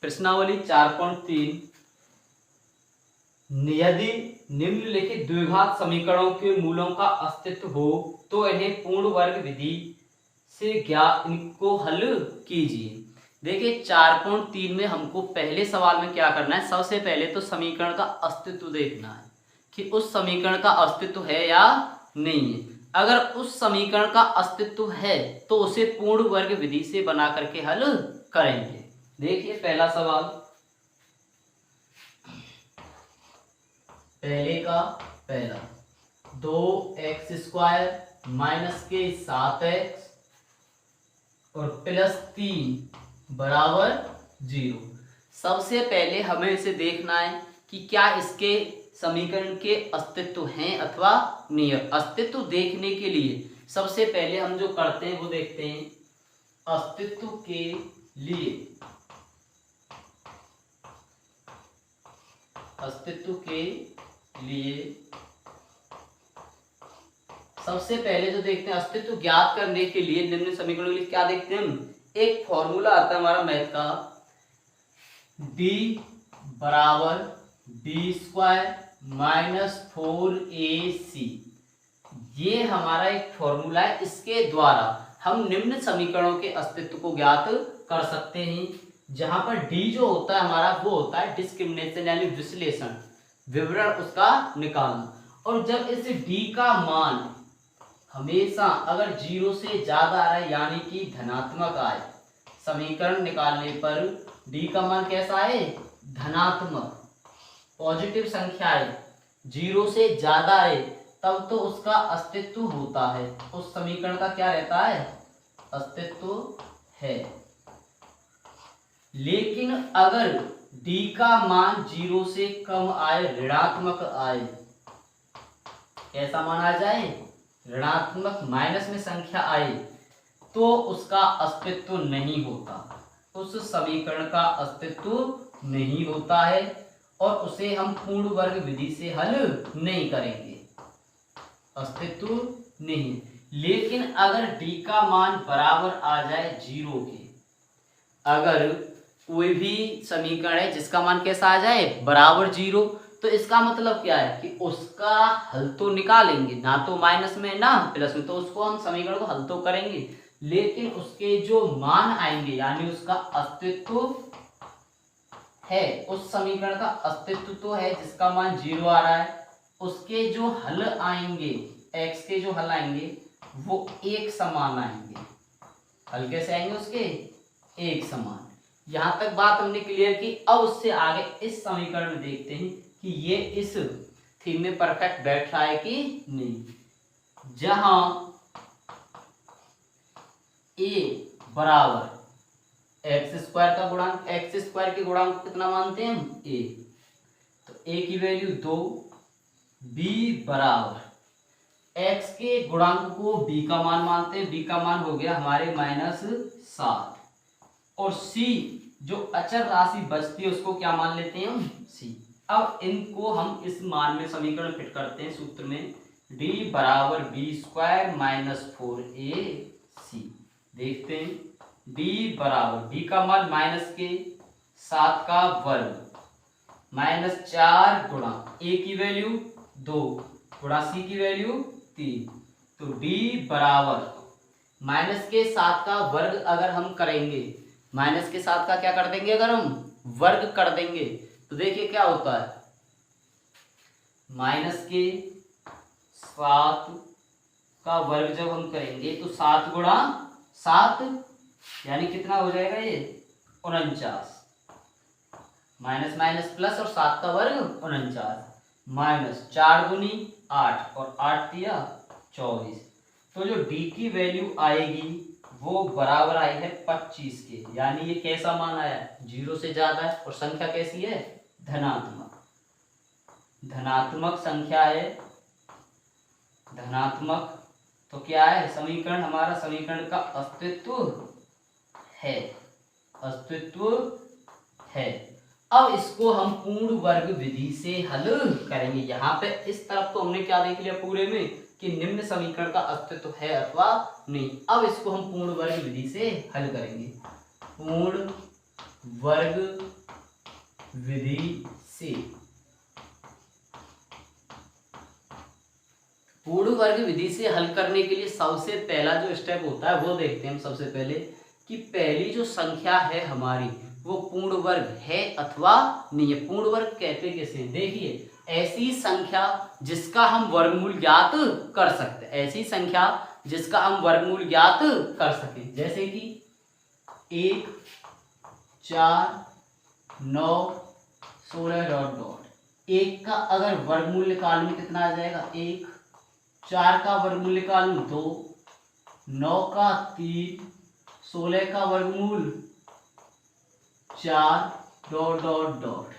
प्रश्नावली 4.3 यदि निम्नलिखित द्विघात समीकरणों के मूलों का अस्तित्व हो तो इन्हें पूर्ण वर्ग विधि से ज्ञात इनको हल कीजिए। देखिए 4.3 में हमको पहले सवाल में क्या करना है, सबसे पहले तो समीकरण का अस्तित्व देखना है कि उस समीकरण का अस्तित्व है या नहीं है। अगर उस समीकरण का अस्तित्व है तो उसे पूर्ण वर्ग विधि से बना करके हल करेंगे। देखिए पहला सवाल, पहले का पहला 2x² माइनस के 7x और प्लस 3 बराबर 0। सबसे पहले हमें इसे देखना है कि क्या इसके समीकरण के अस्तित्व हैं अथवा नहीं है। अस्तित्व देखने के लिए सबसे पहले हम जो करते हैं वो देखते हैं अस्तित्व के लिए सबसे पहले जो देखते हैं अस्तित्व ज्ञात करने के लिए निम्न समीकरणों के लिए क्या देखते हैं हम, एक फॉर्मूला आता है हमारा मैथ का, d बराबर b² माइनस 4ac। ये हमारा एक फॉर्मूला है, इसके द्वारा हम निम्न समीकरणों के अस्तित्व को ज्ञात कर सकते हैं। जहां पर d जो होता है हमारा वो होता है डिस्क्रिमिनेशन यानी विश्लेषण, विवरण उसका निकालना। और जब इस d का मान हमेशा अगर 0 से ज्यादा आ रहा है यानी कि धनात्मक आए, समीकरण निकालने पर d का मान कैसा है, धनात्मक पॉजिटिव संख्या है, 0 से ज्यादा है, तब तो उसका अस्तित्व होता है, उस समीकरण का क्या रहता है, अस्तित्व है। लेकिन अगर d का मान 0 से कम आए, ऋणात्मक आए, कैसा मान आ जाए, ऋणात्मक माइनस में संख्या आए, तो उसका अस्तित्व नहीं होता, उस समीकरण का अस्तित्व नहीं होता है और उसे हम पूर्ण वर्ग विधि से हल नहीं करेंगे, अस्तित्व नहीं। लेकिन अगर d का मान बराबर आ जाए 0 के, अगर कोई भी समीकरण है जिसका मान कैसा आ जाए, बराबर 0, तो इसका मतलब क्या है कि उसका हल तो निकालेंगे, ना तो माइनस में ना प्लस में, तो उसको हम समीकरण को हल तो करेंगे, लेकिन उसके जो मान आएंगे यानी उसका अस्तित्व है, उस समीकरण का अस्तित्व तो है जिसका मान 0 आ रहा है, उसके जो हल आएंगे, x के जो हल आएंगे वो एक समान आएंगे। हल कैसे आएंगे उसके, एक समान। यहां तक बात हमने क्लियर की। अब उससे आगे इस समीकरण में देखते हैं कि ये इस थीम में परफेक्ट बैठ रहा है कि नहीं। जहां a बराबर x² का गुणांक, x² के गुणांक को कितना मानते हैं हम, a, तो a की वैल्यू 2, b बराबर x के गुणांक को b का मान मानते हैं, b का मान हो गया हमारे -7, और c जो अचर राशि बचती है उसको क्या मान लेते हैं हम, c। अब इनको हम इस मान में समीकरण फिट करते हैं सूत्र में, d बराबर b² माइनस 4ac। देखते हैं d बराबर, d का मान -7 का वर्ग -4 गुणा a की वैल्यू 2 गुणा c की वैल्यू 3, तो d बराबर -7 का वर्ग अगर हम करेंगे, -7 का क्या कर देंगे, अगर हम वर्ग कर देंगे तो देखिए क्या होता है, -7 का वर्ग जब हम करेंगे तो 7 गुणा 7 यानी कितना हो जाएगा ये, 49, माइनस माइनस प्लस और 7 का वर्ग 49, माइनस 4 दूनी 8 और 8 दिया 24, तो जो d की वैल्यू आएगी वो बराबर आई है 25 के, यानी ये कैसा मान आया, 0 से ज्यादा है और संख्या कैसी है, धनात्मक, धनात्मक संख्या है, धनात्मक, तो क्या है समीकरण, हमारा समीकरण का अस्तित्व है, अस्तित्व है। अब इसको हम पूर्ण वर्ग विधि से हल करेंगे। यहाँ पे इस तरफ तो हमने क्या देख लिया पूरे में कि निम्न समीकरण का अस्तित्व है अथवा नहीं। अब इसको हम पूर्ण वर्ग विधि से हल करेंगे। पूर्ण वर्ग विधि से, पूर्ण वर्ग विधि से हल करने के लिए सबसे पहला जो स्टेप होता है वो देखते हैं हम। सबसे पहले कि पहली जो संख्या है हमारी वो पूर्ण वर्ग है अथवा नहीं है। पूर्ण वर्ग कहते किसे? देखिए, ऐसी संख्या जिसका हम वर्गमूल ज्ञात कर सकते हैं, ऐसी संख्या जिसका हम वर्गमूल ज्ञात कर सकें, जैसे कि 1, 4, 9, 16 डॉट डॉट। 1 का अगर वर्गमूल निकालूं कितना आ जाएगा? 1। 4 का वर्गमूल निकालूं 2, 9 का 3, 16 का वर्गमूल 4 डॉट डॉट डॉट।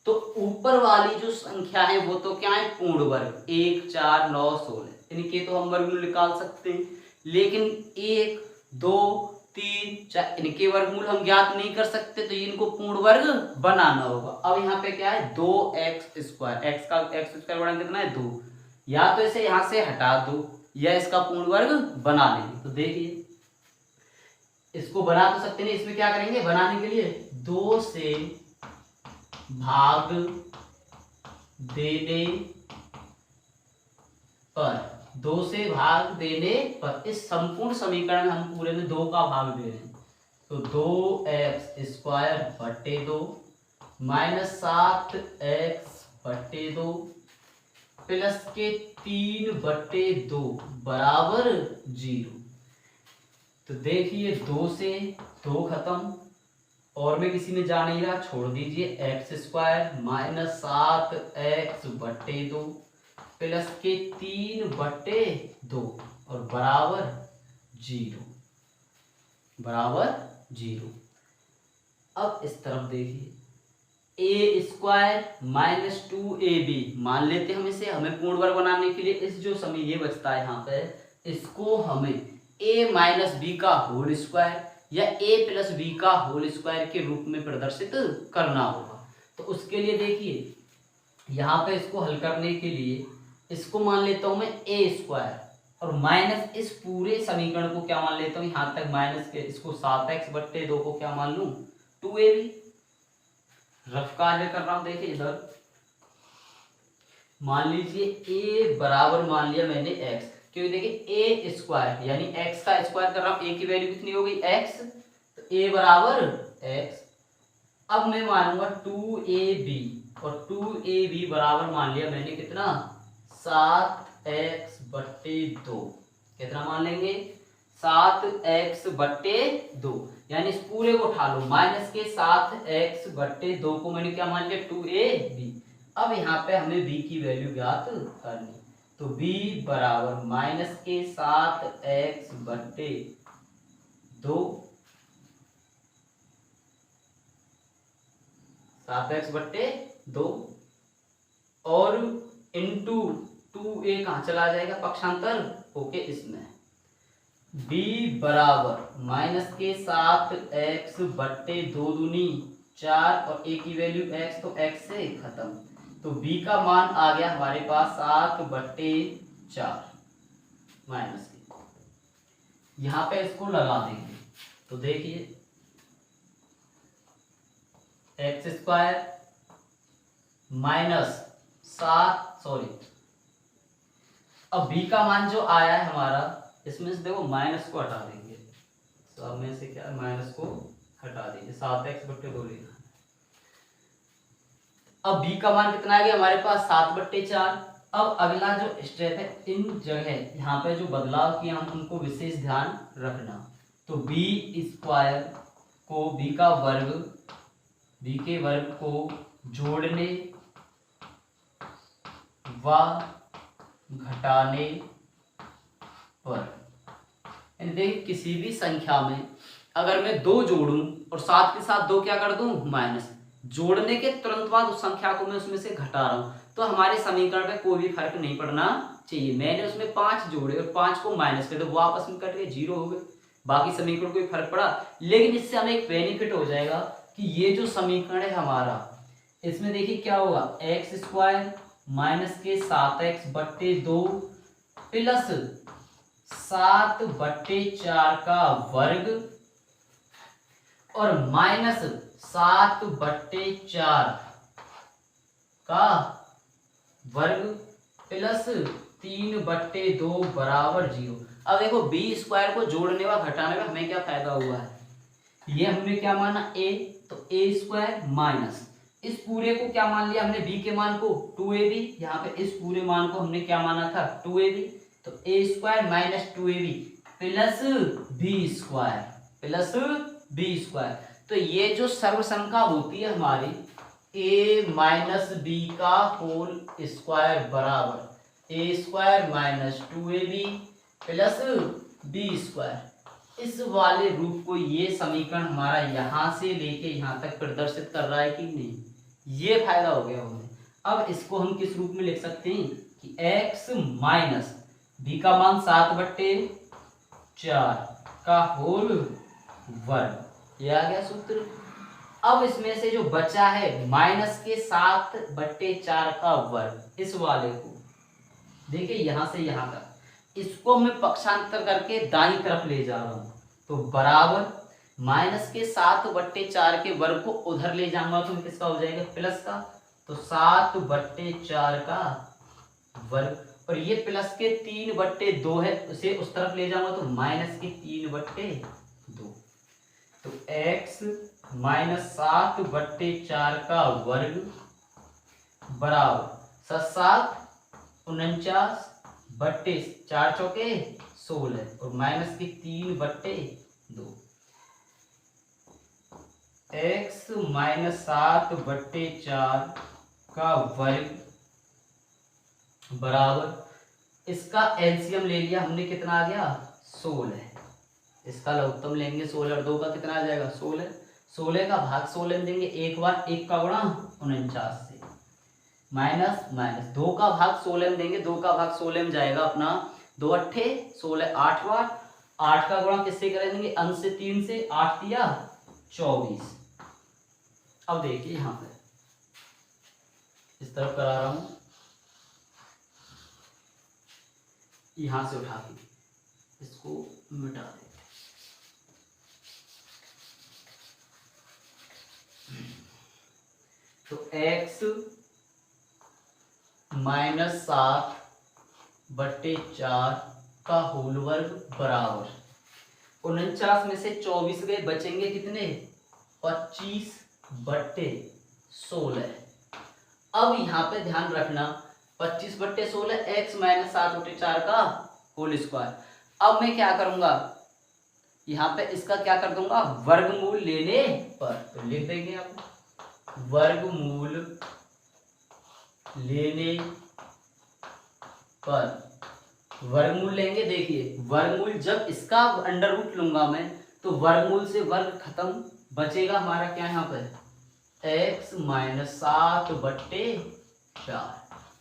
तो ऊपर वाली जो संख्या है वो तो क्या है? पूर्ण वर्ग। 1, 4, 9, 16 इनके तो हम वर्गमूल निकाल सकते हैं, लेकिन 1, 2, 3, 4 इनके वर्गमूल हम ज्ञात नहीं कर सकते, तो इनको पूर्ण वर्ग बनाना होगा। अब यहाँ पे क्या है? 2x²। x का x² बड़ा कितना है? 2। या तो इसे यहां से हटा दो या इसका पूर्ण वर्ग बना लेंगे। तो देखिए, इसको बना तो सकते नहीं, इसमें क्या करेंगे बनाने के लिए? 2 से भाग देने पर, 2 से भाग देने पर इस संपूर्ण समीकरण में हम पूरे में 2 का भाग दे रहे हैं, तो 2x² बटे 2 माइनस 7x/2 प्लस के 3/2 बराबर 0। तो देखिए 2 से 2 खत्म, और में किसी में जा नहीं रहा, छोड़ दीजिए। x² माइनस 7x/2 प्लस के 3/2 और बराबर 0, बराबर 0। अब इस तरफ देखिए, a² माइनस 2ab मान लेते हम इसे। हमें पूर्ण वर्ग बनाने के लिए इस जो समय ये बचता है यहाँ पे, इसको हमें a माइनस बी का होल स्क्वायर या a प्लस बी का होल स्क्वायर के रूप में प्रदर्शित करना होगा। तो उसके लिए देखिए, यहाँ पे इसको हल करने के लिए इसको मान लेता हूं मैं a² और माइनस इस पूरे समीकरण को क्या मान लेता हूं यहाँ तक माइनस के, इसको 7x/2 को क्या मान लूं? 2ab। रफ कार्य कर रहा हूं। देखिए इधर मान लीजिए a बराबर मान लिया मैंने x, क्योंकि देखिए a² यानी x का स्क्वायर कर रहा हूं, a की वैल्यू कितनी हो गई? x, तो a बराबर x। अब मैं मानूंगा 2ab और 2ab बराबर मान लिया मैंने कितना? 7x/2। कितना मान लेंगे? 7x/2, यानी इस पूरे को उठा लो, माइनस के 7x/2 को मैंने क्या मान लिया? 2ab। अब यहाँ पे हमें b की वैल्यू ज्ञात करनी, तो b बराबर माइनस के 7x/2 और इंटू 2a कहाँ चला जाएगा? पक्षांतर होके इसमें। b बराबर माइनस के 7x/2 दूनी 4 और a की वैल्यू x, तो x से खत्म। तो b का मान आ गया हमारे पास 7/4 माइनस के। यहाँ पे इसको लगा देंगे, तो देखिए x² माइनस 7, अब b का मान जो आया है हमारा, इसमें से देखो माइनस को हटा देंगे, सब में से क्या है? माइनस को हटा दीजिए, 7x/2 लेना। अब b का मान कितना आ गया हमारे पास? 7/4। अब अगला जो स्टेप है, इन जगह यहाँ पे जो बदलाव किया हम उनको विशेष ध्यान रखना। तो b² को b के वर्ग को जोड़ने व घटाने पर, देखिए किसी भी संख्या में अगर मैं 2 जोड़ूं और साथ के साथ 2 क्या कर दूं? माइनस। जोड़ने के तुरंत बाद उस संख्या को मैं उसमें से घटा रहा हूं, तो हमारे समीकरण में कोई भी फर्क नहीं पड़ना चाहिए। मैंने उसमें 5 जोड़े और 5 को माइनस कर दो, वो आपस में कट गए, 0 हो गए, बाकी समीकरण कोई फर्क पड़ा। लेकिन इससे हमें एक बेनिफिट हो जाएगा कि ये जो समीकरण है हमारा, इसमें देखिए क्या होगा? x² माइनस के 7x/2 प्लस 7/4 का वर्ग और -7/4 का वर्ग प्लस 3/2 बराबर 0। अब देखो बी स्क्वायर को जोड़ने व घटाने में हमें क्या फायदा हुआ है, ये हमने क्या माना a, तो a स्क्वायर माइनस इस पूरे को क्या मान लिया हमने b के मान को 2ab, यहाँ पे इस पूरे मान को हमने क्या माना था 2ab, तो a square minus 2ab plus b square. तो ये जो सर्वसंख्या होती है हमारी a माइनस बी का होल स्क्वायर बराबर a square minus 2ab plus b square, इस वाले रूप को ये समीकरण हमारा यहां से लेके यहां तक प्रदर्शित कर रहा है कि नहीं, ये फायदा हो गया हमें। अब इसको हम किस रूप में लिख सकते हैं कि x माइनस बी का मान 7/4 का होल वर्ग, ये आ गया सूत्र। अब इसमें से जो बचा है -7/4 का वर्ग, इस वाले को देखिए यहां से यहां तक, इसको मैं पक्षांतर करके दाईं तरफ ले जा रहा हूं, तो बराबर -7/4 के वर्ग को उधर ले जाऊंगा तो किसका हो जाएगा प्लस का, तो 7/4 का वर्ग, और ये प्लस के 3/2 है, उसे उस तरफ ले जाऊंगा तो माइनस के 3/2। तो x -7/4 का वर्ग बराबर 7/49/4 और माइनस के 3/2। x -7/4 का वर्ग बराबर, इसका एलसीएम ले लिया हमने, कितना आ गया 16, इसका लघुत्तम लेंगे 16 और 2 का कितना आ जाएगा 16, 16 का भाग 16 में देंगे, एक बार 1 का गुणा 49 से, माइनस माइनस 2 का भाग 16 में देंगे, 2 का भाग 16 में जाएगा अपना 2 अट्ठे 16, 8 बार 8 का गुणा किससे करेंगे अंश से 3 से, 8 दिया 24। अब देखिए यहां पे इस तरफ करा रहा हूं, यहां से उठा के इसको मिटा देते, तो x -7/4 का होल वर्ग बराबर 49 में से 24 गए, बचेंगे कितने 25/16। अब यहाँ पे ध्यान रखना 25/16 x -7/4 का होल स्क्वायर। अब मैं क्या करूंगा यहाँ पे इसका क्या कर दूंगा वर्गमूल लेने पर, तो लिख देंगे आप वर्गमूल लेने पर, वर्गमूल लेंगे, देखिए वर्गमूल जब इसका अंडर रूट लूंगा मैं तो वर्गमूल से वर्ग खत्म, बचेगा हमारा क्या यहाँ पर x -7/4,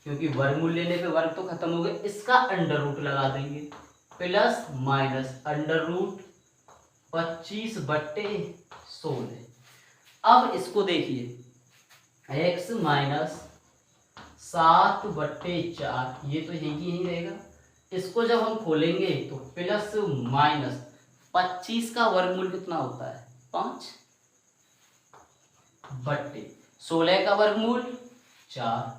क्योंकि वर्गमूल लेने पे वर्ग तो खत्म हो गए, इसका अंडर रूट लगा देंगे प्लस माइनस अंडर रूट 25/16। अब इसको देखिए x -7/4, ये तो यही रहेगा, इसको जब हम खोलेंगे तो प्लस माइनस 25 का वर्गमूल कितना होता है 5/16 का वर्गमूल 4।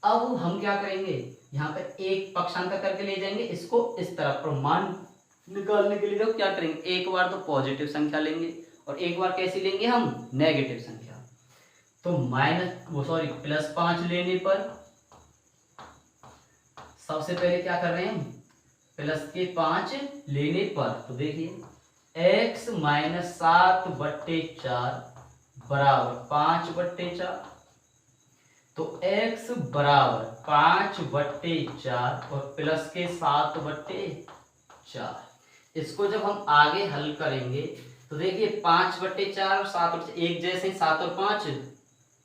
अब हम क्या करेंगे यहाँ पे एक पक्षांतर करके ले जाएंगे इसको इस तरफ, और मान निकालने के लिए तो क्या करेंगे, एक बार तो पॉजिटिव संख्या लेंगे और एक बार कैसी लेंगे हम नेगेटिव संख्या, तो +5 लेने पर सबसे पहले क्या कर रहे हैं हम +5 लेने पर, तो देखिए x -7/4 बराबर 5/4, तो x बराबर 5/4 और प्लस के 7/4। इसको जब हम आगे हल करेंगे तो देखिए 5/4 और 7/4 एक जैसे, 7 और 5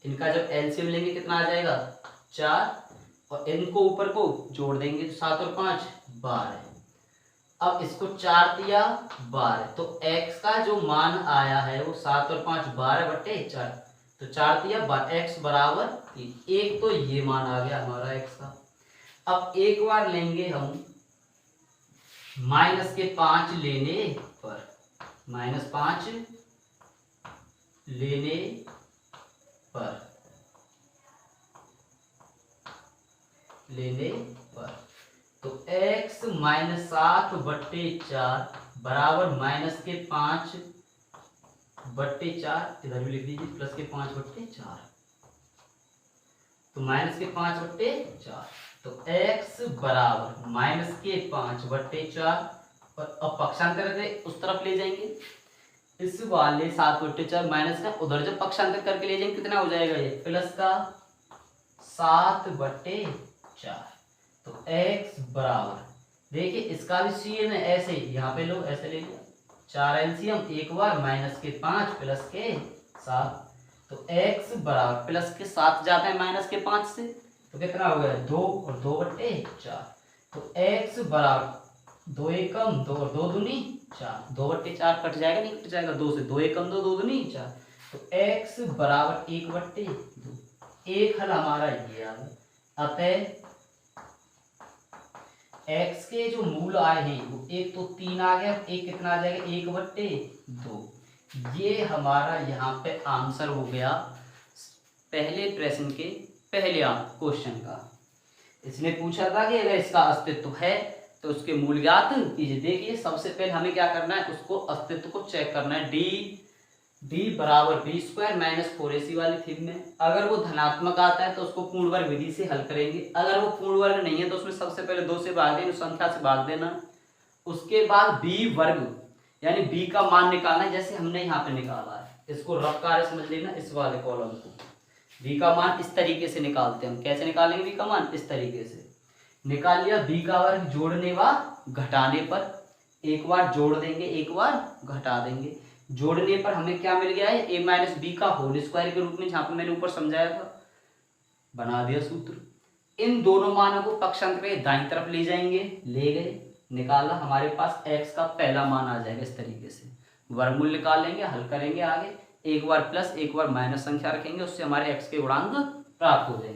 इनका जब एलसीएम लेंगे कितना आ जाएगा 4, और इनको ऊपर को जोड़ देंगे तो 7 और 5 12। अब इसको 4 दिया 12, तो x का जो मान आया है वो 7 और 5 12/4, तो 4 दिया x बराबर 3, एक तो ये मान आ गया हमारा x का। अब एक बार लेंगे हम -5 लेने पर, -5 लेने पर तो x माइनस 7/4 बराबर माइनस के 5/4, इधर भी लिख दीजिए प्लस के 5/4, तो माइनस के 5/4, तो x बराबर माइनस के 5/4, और अब पक्षांतर करके उस तरफ ले जाएंगे, इस वाले 7/4 माइनस का उधर जब पक्षांतर करके ले जाएंगे कितना हो जाएगा, ये प्लस का 7/4, तो x बराबर, देखिए इसका भी सीन है ऐसे ही, यहाँ पे लो ऐसे ले लिया 4 एलसीएम, एक बार माइनस के 5 प्लस के 7, तो x बराबर प्लस के 7 जाते हैं माइनस के 5 से, तो कितना हो गया 2 और 2/4, तो x बराबर 2 एकम 2 और 2 दूनी 4, 2/4 कट जाएगा, नहीं कट जाएगा 2 से, 2 एकम 2 2 दूनी 4, तो x बराबर 1/2, एक हल हमारा ये आ गया। अतः x के जो मूल आए हैं वो एक तो 3 आ गया, एक कितना आ जाएगा 1/2, ये हमारा यहाँ पे आंसर हो गया पहले प्रश्न के पहले क्वेश्चन का। इसने पूछा था कि अगर इसका अस्तित्व है तो उसके मूल ज्ञात कीजिए। देखिए सबसे पहले हमें क्या करना है, उसको अस्तित्व को चेक करना है। डी बराबर बी स्क्वायर माइनस 4ac वाली थीम में अगर वो धनात्मक आता है तो उसको पूर्ण वर्ग विधि से हल करेंगे, अगर वो पूर्ण वर्ग नहीं है तो उसमें सबसे पहले 2 से भाग देना, संख्या से भाग देना, उसके बाद बी वर्ग यानी बी का मान निकालना है, जैसे हमने यहाँ पे निकाला है, इसको रफ कार्य समझ लेना। इस वाले कॉलम को बी का मान इस तरीके से निकालते हैं हम। कैसे निकालेंगे बी का मान, इस तरीके से निकाल लिया। बी का वर्ग जोड़ने व घटाने पर एक बार जोड़ देंगे, एक बार घटा देंगे। जोड़ने पर हमें क्या मिल गया है, a माइनस बी का होल स्क्वायर के रूप में, जहां पर मैंने ऊपर समझाया था, बना दिया सूत्र। इन दोनों मानों को पक्षांतर के दाईं तरफ ले जाएंगे, ले गए, निकाला, हमारे पास x का पहला मान आ जाएगा। इस तरीके से वर्गमूल निकाल लेंगे, हल करेंगे आगे, एक बार प्लस एक बार माइनस संख्या रखेंगे, उससे हमारे x के गुणांक प्राप्त हो जाएंगे।